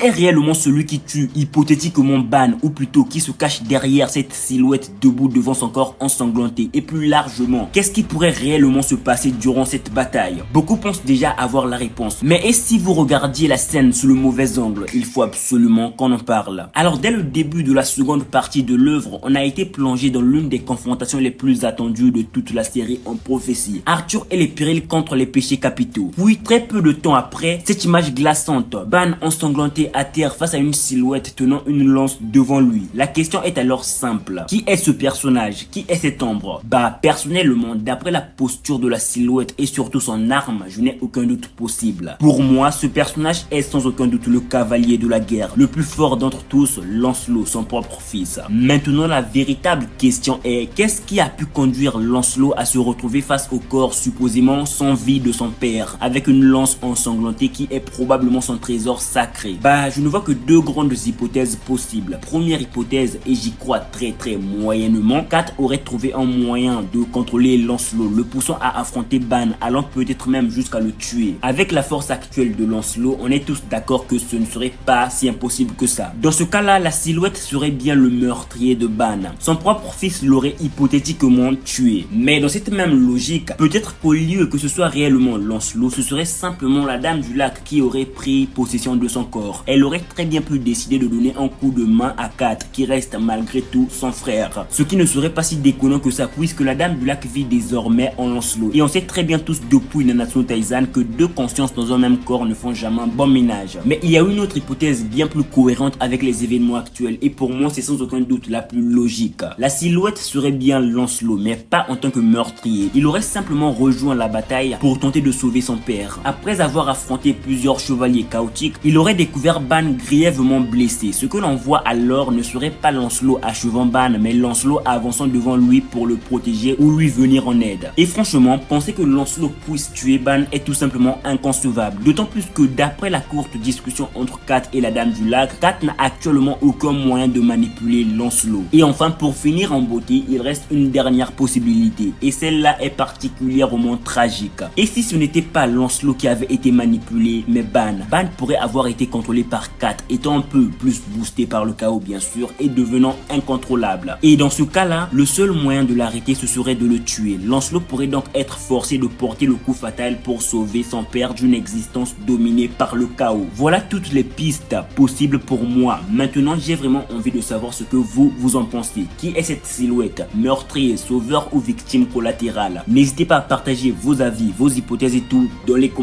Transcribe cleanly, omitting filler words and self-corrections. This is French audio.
est réellement celui qui tue hypothétiquement Ban, ou plutôt qui se cache derrière cette silhouette debout devant son corps ensanglanté? Et plus largement, qu'est-ce qui pourrait réellement se passer durant cette bataille? Beaucoup pensent déjà avoir la réponse, mais et si vous regardiez la scène sous le mauvais angle? Il faut absolument qu'on en parle. Alors dès le début de la seconde partie de l'œuvre, on a été plongé dans l'une des confrontations les plus attendues de toute la série en prophétie. Arthur et les périls contre les péchés capitaux. Puis très peu de temps après, cette image glaçante, Ban ensanglanté à terre face à une silhouette tenant une lance devant lui. La question est alors simple. Qui est ce personnage? Qui est cette ombre? Bah personnellement, d'après la posture de la silhouette et surtout son arme, je n'ai aucun doute possible. Pour moi, ce personnage est sans aucun doute le cavalier de la guerre, le plus fort d'entre tous, Lancelot, son propre fils. Maintenant, la véritable question est, qu'est-ce qui a pu conduire Lancelot à se retrouver face au corps supposément sans vie de son père, avec une lance ensanglantée qui est probablement son trésor sacré? Bah, je ne vois que deux grandes hypothèses possibles. Première hypothèse, et j'y crois très moyennement, Kat aurait trouvé un moyen de contrôler Lancelot, le poussant à affronter Ban, allant peut-être même jusqu'à le tuer. Avec la force actuelle de Lancelot, on est tous d'accord que ce ne serait pas si impossible que ça. Dans ce cas-là, la silhouette serait bien le meurtrier de Ban. Son propre fils l'aurait hypothétiquement tué. Mais dans cette même logique, peut-être qu'au lieu que ce soit réellement Lancelot, ce serait simplement la Dame du Lac qui aurait pris possession de son corps. Elle aurait très bien pu décider de donner un coup de main à Kat, qui reste malgré tout son frère. Ce qui ne serait pas si déconnant que ça, puisque la Dame du Lac vit désormais en Lancelot. Et on sait très bien tous depuis Nanatsu no Taizan que deux consciences dans un même corps ne font jamais un bon ménage. Mais il y a une autre hypothèse bien plus cohérente avec les événements actuels, et pour moi c'est sans aucun doute la plus logique. La silhouette serait bien Lancelot, mais pas en tant que meurtrier. Il aurait simplement rejoint la bataille pour tenter de sauver son père. Après avoir affronté plusieurs chevaliers chaotiques, il aurait découvert Ban grièvement blessé. Ce que l'on voit alors ne serait pas Lancelot achevant Ban, mais Lancelot avançant devant lui pour le protéger ou lui venir en aide. Et franchement, penser que Lancelot puisse tuer Ban est tout simplement inconcevable. D'autant plus que d'après la courte discussion entre Kat et la Dame du Lac, Kat n'a actuellement aucun moyen de manipuler Lancelot. Et enfin, pour finir en beauté, il reste une dernière possibilité, et celle-là est particulièrement tragique. Et si ce n'était pas Lancelot qui avait été manipulé, mais Ban pourrait avoir été contrôlé par Kat, étant un peu plus boosté par le chaos bien sûr, et devenant incontrôlable. Et dans ce cas-là, le seul moyen de l'arrêter, ce serait de le tuer. Lancelot pourrait donc être forcé de porter le coup fatal pour sauver son père d'une existence dominée par le chaos. Voilà toutes les pistes possibles pour moi. Maintenant, j'ai vraiment envie de savoir ce que vous en pensez. Qui est cette silhouette? Meurtrier, sauveur ou victime collatérale? N'hésitez pas à partager vos avis, vos hypothèses et tout dans les commentaires.